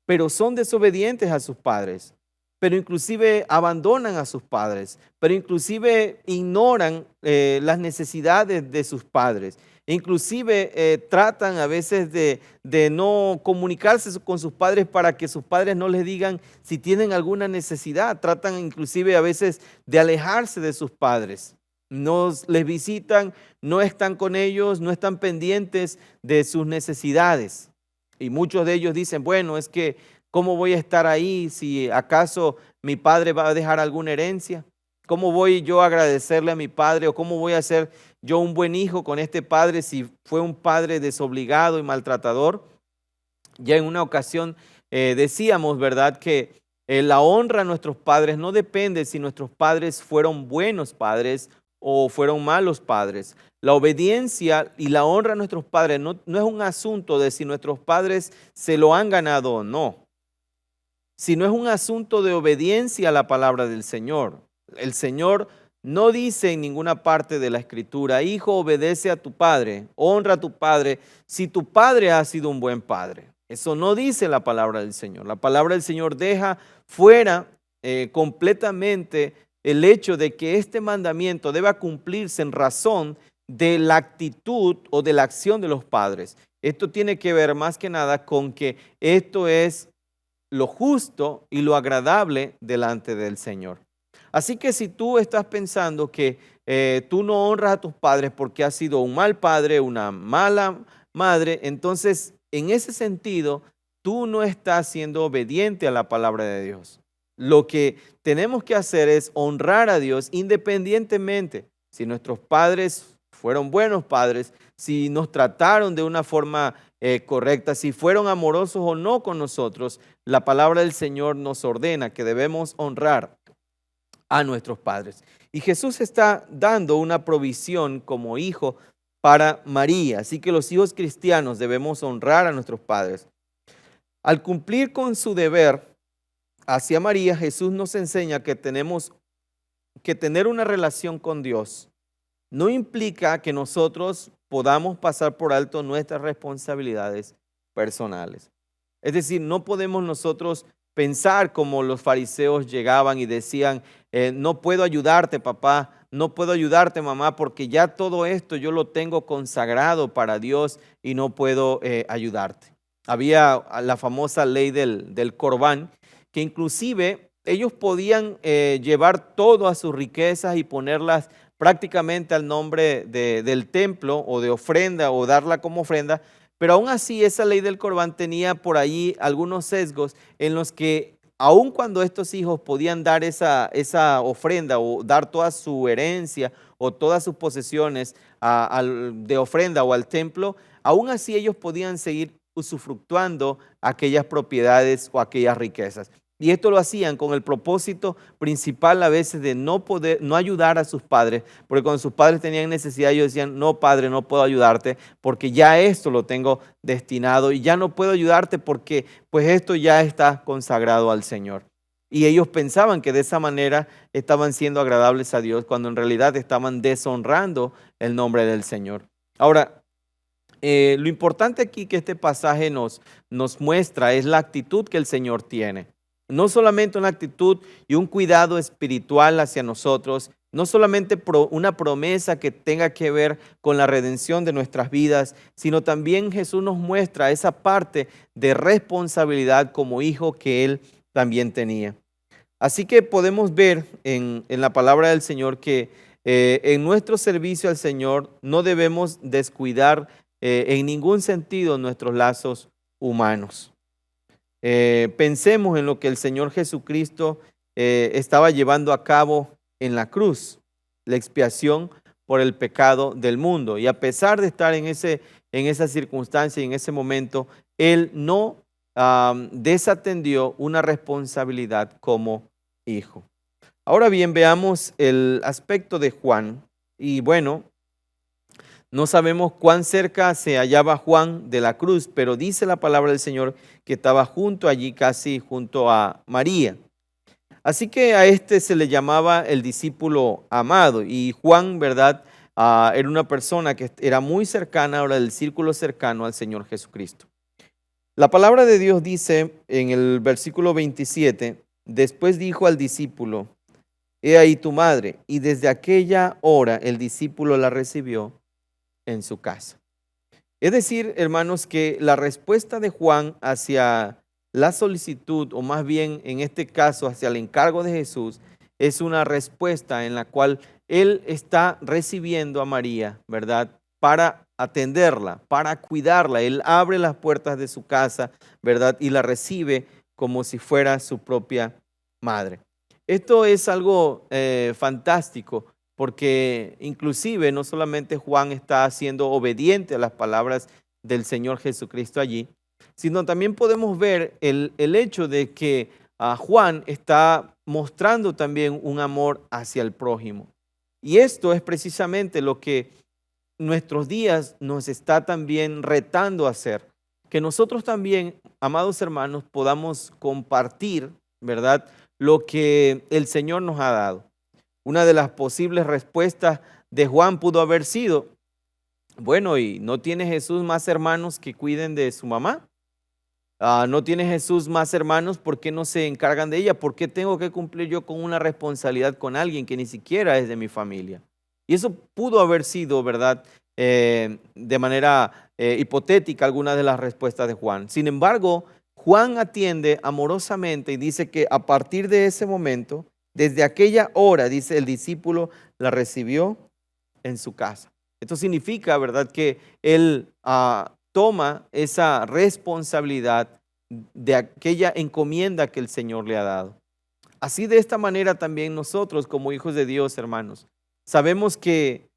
pero son desobedientes a sus padres, pero inclusive abandonan a sus padres, pero inclusive ignoran las necesidades de sus padres. Inclusive tratan a veces de no comunicarse con sus padres para que sus padres no les digan si tienen alguna necesidad. Tratan inclusive a veces de alejarse de sus padres. No les visitan, no están con ellos, no están pendientes de sus necesidades. Y muchos de ellos dicen, bueno, es que ¿cómo voy a estar ahí si acaso mi padre va a dejar alguna herencia? ¿Cómo voy yo a agradecerle a mi padre o cómo voy a ser yo un buen hijo con este padre si fue un padre desobligado y maltratador? Ya en una ocasión decíamos, ¿verdad?, que la honra a nuestros padres no depende si nuestros padres fueron buenos padres o fueron malos padres. La obediencia y la honra a nuestros padres no es un asunto de si nuestros padres se lo han ganado o no, sino es un asunto de obediencia a la palabra del Señor. El Señor no dice en ninguna parte de la Escritura, hijo, obedece a tu padre, honra a tu padre, si tu padre ha sido un buen padre. Eso no dice la palabra del Señor. La palabra del Señor deja fuera completamente el hecho de que este mandamiento deba cumplirse en razón de la actitud o de la acción de los padres. Esto tiene que ver más que nada con que esto es lo justo y lo agradable delante del Señor. Así que si tú estás pensando que tú no honras a tus padres porque has sido un mal padre, una mala madre, entonces en ese sentido tú no estás siendo obediente a la palabra de Dios. Lo que tenemos que hacer es honrar a Dios independientemente si nuestros padres fueron buenos padres, si nos trataron de una forma correcta, si fueron amorosos o no con nosotros, la palabra del Señor nos ordena que debemos honrar a nuestros padres. Y Jesús está dando una provisión como hijo para María. Así que los hijos cristianos debemos honrar a nuestros padres. Al cumplir con su deber hacia María, Jesús nos enseña que tenemos que tener una relación con Dios no implica que nosotros podamos pasar por alto nuestras responsabilidades personales. Es decir, no podemos nosotros pensar como los fariseos llegaban y decían, no puedo ayudarte, papá, no puedo ayudarte, mamá, porque ya todo esto yo lo tengo consagrado para Dios y no puedo ayudarte. Había la famosa ley del Corbán, que inclusive ellos podían llevar todas sus riquezas y ponerlas prácticamente al nombre del templo o de ofrenda o darla como ofrenda, pero aún así esa ley del Corbán tenía por allí algunos sesgos en los que aun cuando estos hijos podían dar esa ofrenda o dar toda su herencia o todas sus posesiones de ofrenda o al templo, aún así ellos podían seguir usufructuando aquellas propiedades o aquellas riquezas. Y esto lo hacían con el propósito principal a veces de no ayudar a sus padres, porque cuando sus padres tenían necesidad ellos decían, no padre, no puedo ayudarte porque ya esto lo tengo destinado y ya no puedo ayudarte porque pues esto ya está consagrado al Señor. Y ellos pensaban que de esa manera estaban siendo agradables a Dios cuando en realidad estaban deshonrando el nombre del Señor. Ahora, lo importante aquí que este pasaje nos muestra es la actitud que el Señor tiene. No solamente una actitud y un cuidado espiritual hacia nosotros, no solamente una promesa que tenga que ver con la redención de nuestras vidas, sino también Jesús nos muestra esa parte de responsabilidad como hijo que Él también tenía. Así que podemos ver en la palabra del Señor que en nuestro servicio al Señor no debemos descuidar en ningún sentido nuestros lazos humanos. Pensemos en lo que el Señor Jesucristo estaba llevando a cabo en la cruz, la expiación por el pecado del mundo. Y a pesar de estar en esa circunstancia y en ese momento, Él no desatendió una responsabilidad como hijo. Ahora bien, veamos el aspecto de Juan. Y bueno, no sabemos cuán cerca se hallaba Juan de la cruz, pero dice la palabra del Señor que estaba junto allí, casi junto a María. Así que a este se le llamaba el discípulo amado. Y Juan, ¿verdad? Era una persona que era muy cercana, ahora del círculo cercano al Señor Jesucristo. La palabra de Dios dice en el versículo 27, después dijo al discípulo, he ahí tu madre. Y desde aquella hora el discípulo la recibió en su casa. Es decir, hermanos, que la respuesta de Juan hacia la solicitud, o más bien en este caso hacia el encargo de Jesús, es una respuesta en la cual él está recibiendo a María, ¿verdad? Para atenderla, para cuidarla. Él abre las puertas de su casa, ¿verdad? Y la recibe como si fuera su propia madre. Esto es algo fantástico, porque inclusive no solamente Juan está siendo obediente a las palabras del Señor Jesucristo allí, sino también podemos ver el hecho de que Juan está mostrando también un amor hacia el prójimo. Y esto es precisamente lo que nuestros días nos está también retando a hacer, que nosotros también, amados hermanos, podamos compartir, ¿verdad?, lo que el Señor nos ha dado. Una de las posibles respuestas de Juan pudo haber sido, bueno, ¿y no tiene Jesús más hermanos que cuiden de su mamá? ¿No tiene Jesús más hermanos? ¿Por qué no se encargan de ella? ¿Por qué tengo que cumplir yo con una responsabilidad con alguien que ni siquiera es de mi familia? Y eso pudo haber sido, ¿verdad?, de manera hipotética alguna de las respuestas de Juan. Sin embargo, Juan atiende amorosamente y dice que a partir de ese momento, desde aquella hora, dice, el discípulo la recibió en su casa. Esto significa, ¿verdad?, que él toma esa responsabilidad de aquella encomienda que el Señor le ha dado. Así, de esta manera también nosotros como hijos de Dios, hermanos, sabemos que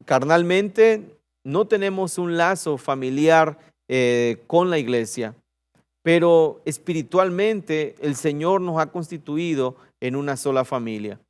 carnalmente no tenemos un lazo familiar con la iglesia, pero espiritualmente el Señor nos ha constituido en una sola familia.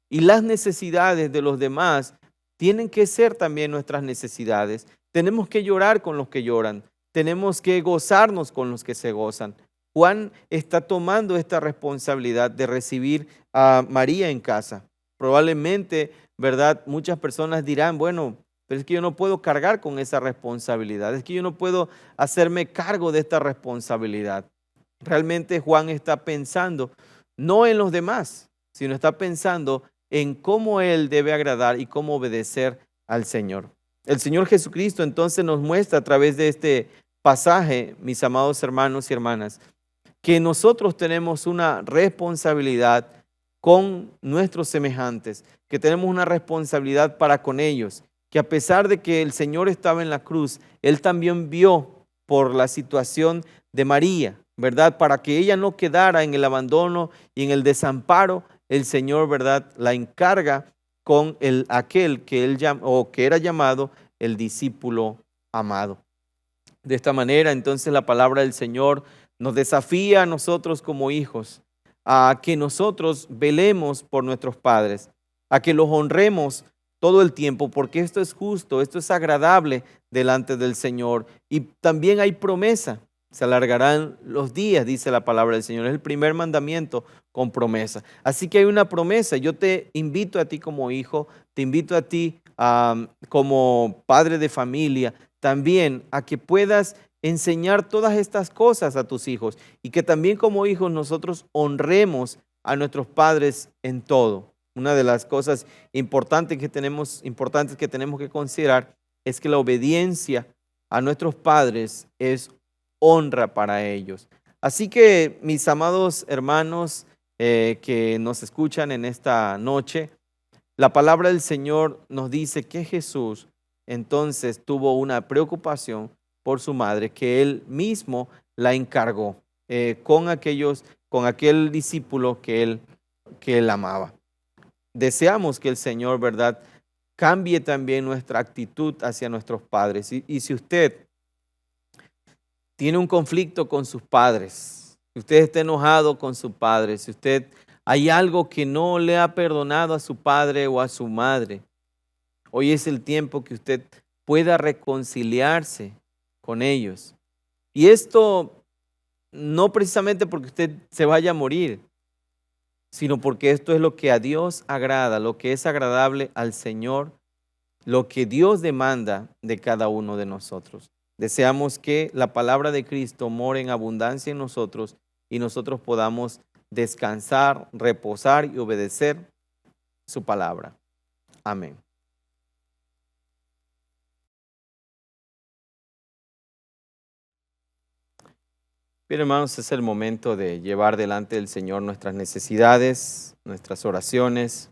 Y las necesidades de los demás tienen que ser también nuestras necesidades. Tenemos que llorar con los que lloran. Tenemos que gozarnos con los que se gozan. Juan está tomando esta responsabilidad de recibir a María en casa. Probablemente, ¿verdad? Muchas personas dirán, bueno, pero es que yo no puedo cargar con esa responsabilidad. Es que yo no puedo hacerme cargo de esta responsabilidad. Realmente Juan está pensando no en los demás, sino está pensando en cómo él debe agradar y cómo obedecer al Señor. El Señor Jesucristo entonces nos muestra a través de este pasaje, mis amados hermanos y hermanas, que nosotros tenemos una responsabilidad con nuestros semejantes, que tenemos una responsabilidad para con ellos, que a pesar de que el Señor estaba en la cruz, Él también vio por la situación de María, ¿verdad? Para que ella no quedara en el abandono y en el desamparo, el Señor, ¿verdad?, la encarga con aquel que él o que era llamado el discípulo amado. De esta manera, entonces, la palabra del Señor nos desafía a nosotros como hijos a que nosotros velemos por nuestros padres, a que los honremos todo el tiempo, porque esto es justo, esto es agradable delante del Señor. Y también hay promesa. Se alargarán los días, dice la palabra del Señor. Es el primer mandamiento con promesa. Así que hay una promesa. Yo te invito a ti como hijo, te invito a ti como padre de familia, también a que puedas enseñar todas estas cosas a tus hijos y que también como hijos nosotros honremos a nuestros padres en todo. Una de las cosas importantes que tenemos que considerar es que la obediencia a nuestros padres es honra para ellos. Así que, mis amados hermanos que nos escuchan en esta noche, la palabra del Señor nos dice que Jesús entonces tuvo una preocupación por su madre, que él mismo la encargó con aquel discípulo que él amaba. Deseamos que el Señor, ¿verdad?, cambie también nuestra actitud hacia nuestros padres. Y si usted tiene un conflicto con sus padres, si usted está enojado con su padre, si usted hay algo que no le ha perdonado a su padre o a su madre, hoy es el tiempo que usted pueda reconciliarse con ellos. Y esto no precisamente porque usted se vaya a morir, sino porque esto es lo que a Dios agrada, lo que es agradable al Señor, lo que Dios demanda de cada uno de nosotros. Deseamos que la palabra de Cristo more en abundancia en nosotros y nosotros podamos descansar, reposar y obedecer su palabra. Amén. Bien, hermanos, es el momento de llevar delante del Señor nuestras necesidades, nuestras oraciones,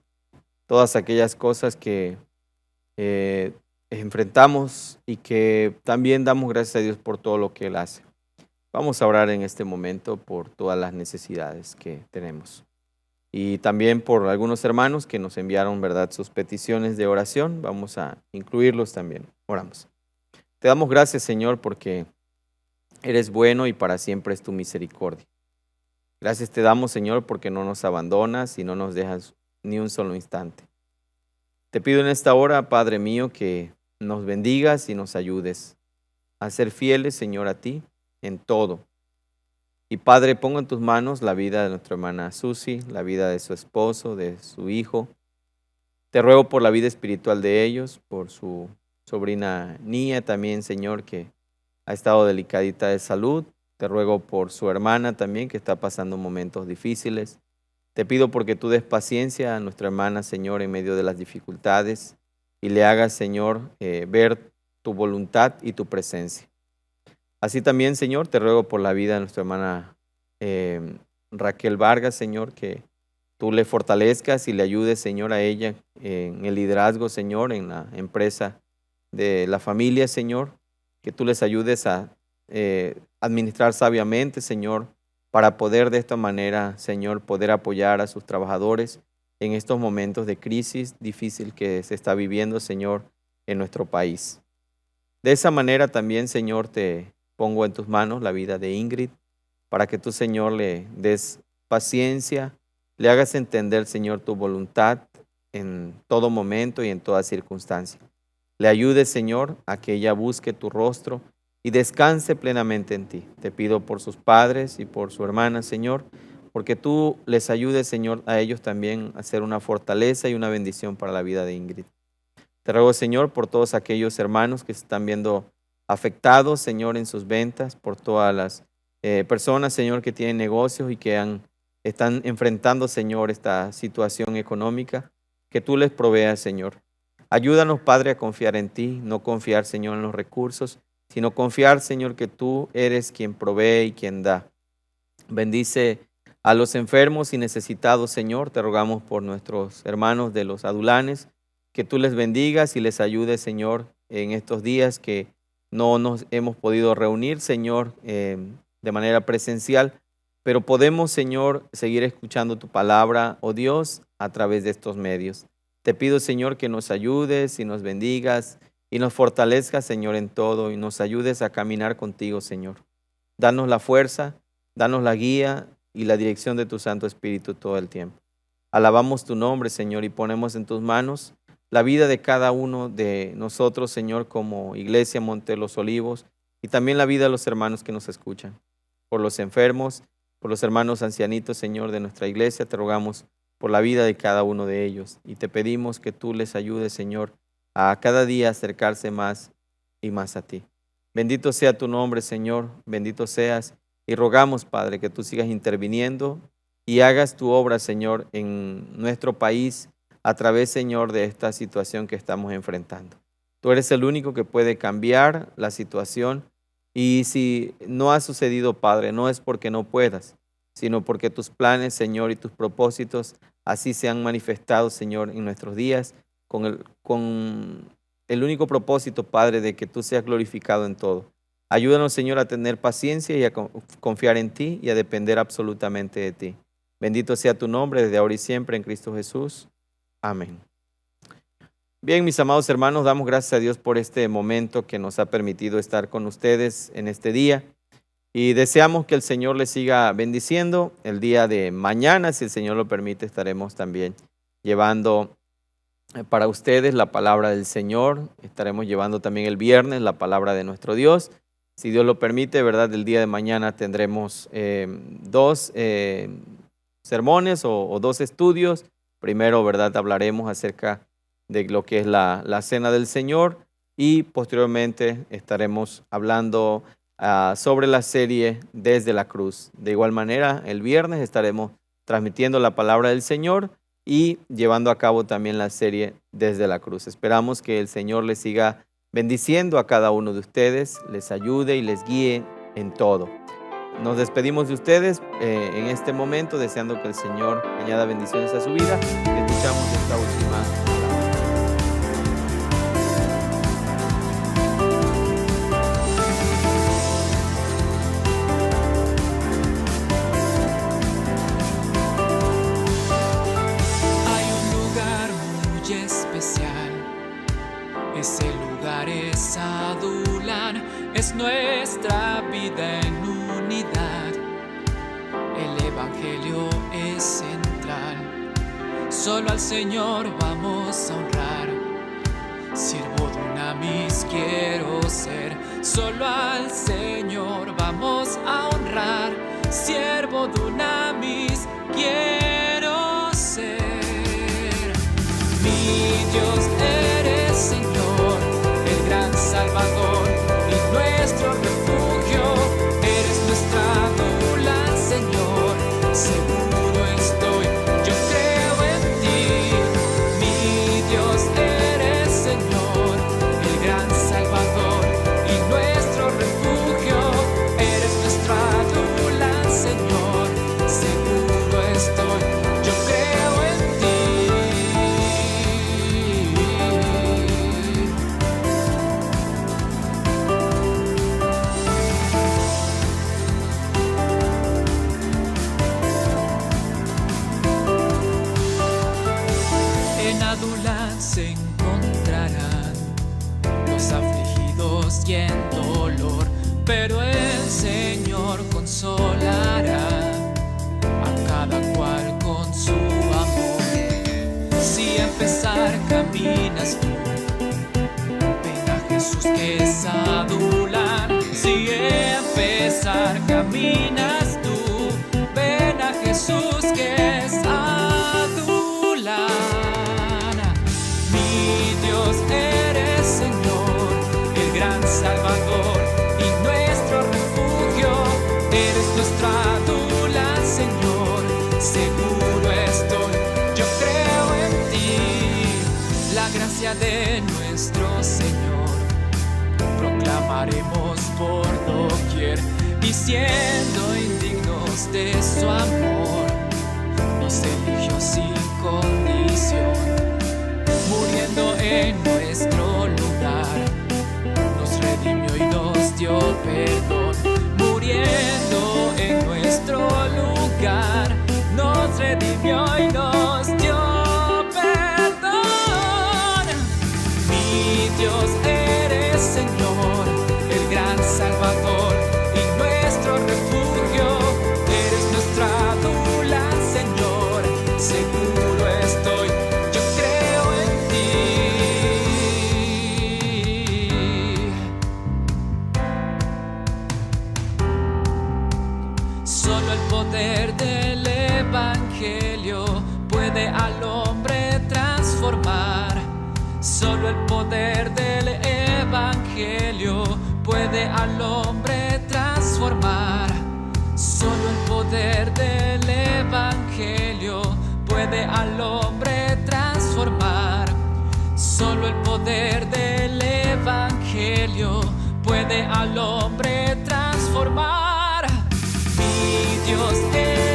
todas aquellas cosas que enfrentamos y que también damos gracias a Dios por todo lo que Él hace. Vamos a orar en este momento por todas las necesidades que tenemos. Y también por algunos hermanos que nos enviaron, ¿verdad?, sus peticiones de oración. Vamos a incluirlos también. Oramos. Te damos gracias, Señor, porque eres bueno y para siempre es tu misericordia. Gracias te damos, Señor, porque no nos abandonas y no nos dejas ni un solo instante. Te pido en esta hora, Padre mío, que nos bendigas y nos ayudes a ser fieles, Señor, a ti en todo. Y Padre, pongo en tus manos la vida de nuestra hermana Susi, la vida de su esposo, de su hijo. Te ruego por la vida espiritual de ellos, por su sobrina Nia también, Señor, que ha estado delicadita de salud. Te ruego por su hermana también, que está pasando momentos difíciles. Te pido porque tú des paciencia a nuestra hermana, Señor, en medio de las dificultades y le hagas, Señor, ver tu voluntad y tu presencia. Así también, Señor, te ruego por la vida de nuestra hermana Raquel Vargas, Señor, que tú le fortalezcas y le ayudes, Señor, a ella en el liderazgo, Señor, en la empresa de la familia, Señor, que tú les ayudes a administrar sabiamente, Señor, para poder de esta manera, Señor, poder apoyar a sus trabajadores en estos momentos de crisis difícil que se está viviendo, Señor, en nuestro país. De esa manera también, Señor, te pongo en tus manos la vida de Ingrid, para que tú, Señor, le des paciencia, le hagas entender, Señor, tu voluntad en todo momento y en toda circunstancia. Le ayudes, Señor, a que ella busque tu rostro y descanse plenamente en ti. Te pido por sus padres y por su hermana, Señor, porque tú les ayudes, Señor, a ellos también a ser una fortaleza y una bendición para la vida de Ingrid. Te ruego, Señor, por todos aquellos hermanos que se están viendo afectados, Señor, en sus ventas, por todas las personas, Señor, que tienen negocios y que están enfrentando, Señor, esta situación económica, que tú les proveas, Señor. Ayúdanos, Padre, a confiar en ti, no confiar, Señor, en los recursos, sino confiar, Señor, que tú eres quien provee y quien da. Bendice a los enfermos y necesitados, Señor. Te rogamos por nuestros hermanos de los Adulanes, que tú les bendigas y les ayudes, Señor, en estos días que no nos hemos podido reunir, Señor, de manera presencial, pero podemos, Señor, seguir escuchando tu palabra, oh Dios, a través de estos medios. Te pido, Señor, que nos ayudes y nos bendigas y nos fortalezcas, Señor, en todo y nos ayudes a caminar contigo, Señor. Danos la fuerza, danos la guía y la dirección de tu Santo Espíritu todo el tiempo. Alabamos tu nombre, Señor, y ponemos en tus manos la vida de cada uno de nosotros, Señor, como Iglesia Monte de los Olivos, y también la vida de los hermanos que nos escuchan. Por los enfermos, por los hermanos ancianitos, Señor, de nuestra iglesia, te rogamos por la vida de cada uno de ellos. Y te pedimos que tú les ayudes, Señor, a cada día acercarse más y más a ti. Bendito sea tu nombre, Señor, bendito seas. Y rogamos, Padre, que tú sigas interviniendo y hagas tu obra, Señor, en nuestro país, a través, Señor, de esta situación que estamos enfrentando. Tú eres el único que puede cambiar la situación y si no ha sucedido, Padre, no es porque no puedas, sino porque tus planes, Señor, y tus propósitos así se han manifestado, Señor, en nuestros días con el único propósito, Padre, de que tú seas glorificado en todo. Ayúdanos, Señor, a tener paciencia y a confiar en ti y a depender absolutamente de ti. Bendito sea tu nombre desde ahora y siempre en Cristo Jesús. Amén. Bien, mis amados hermanos, damos gracias a Dios por este momento que nos ha permitido estar con ustedes en este día y deseamos que el Señor les siga bendiciendo. El día de mañana, si el Señor lo permite, estaremos también llevando para ustedes la palabra del Señor. Estaremos llevando también el viernes la palabra de nuestro Dios. Si Dios lo permite, ¿verdad? El día de mañana tendremos dos sermones o dos estudios. Primero, ¿verdad? Hablaremos acerca de lo que es la cena del Señor y posteriormente estaremos hablando sobre la serie Desde la Cruz. De igual manera, el viernes estaremos transmitiendo la palabra del Señor y llevando a cabo también la serie Desde la Cruz. Esperamos que el Señor les siga bendiciendo a cada uno de ustedes, les ayude y les guíe en todo. Nos despedimos de ustedes en este momento, deseando que el Señor añada bendiciones a su vida. Escuchamos esta última Hay un lugar muy especial. Ese lugar es Adulán, es nuestra vida en unidad. El Evangelio es central. Solo al Señor vamos a honrar. Siervo dunamis quiero ser. Solo al Señor vamos a honrar. Siervo dunamis quiero ser. Mi Dios eres, Señor, el gran Salvador y nuestro refugio. Eres nuestra Adulán, Señor. Seguro estoy, yo creo en ti. Mi Dios eres, Señor, el gran Salvador y nuestro refugio. Eres nuestra Adulán, Señor. Seguro estoy, yo creo en ti. En Adulán se encontrarán los afligidos y en dolor pero el Señor consolará a cada cual con su amor. Si a empezar caminas tú, ven a Jesús que es adular. Si a empezar caminas tú, ven a Jesús que es adular. Mi Dios eres Señor, el gran Salvador y nuestro refugio. Eres nuestra adular, Señor, seguro estoy, yo creo en ti. La gracia de nuestro Señor proclamaremos por doquier, diciendo indignos de su amor. Nos eligió sin condición, muriendo en nuestro lugar. Nos redimió y nos dio perdón, muriendo en nuestro lugar. Nos redimió y nos dio perdón. Mi Dios eres Señor, el gran Salvador y nuestro refugio. Eres nuestra adular, Señor, seguro estoy, yo creo en ti. Solo el poder del Evangelio puede al hombre transformar. Solo el poder del Evangelio puede al hombre transformar. Solo el poder del Evangelio puede al hombre transformar. Solo el poder del Evangelio puede al hombre transformar. Mi Dios es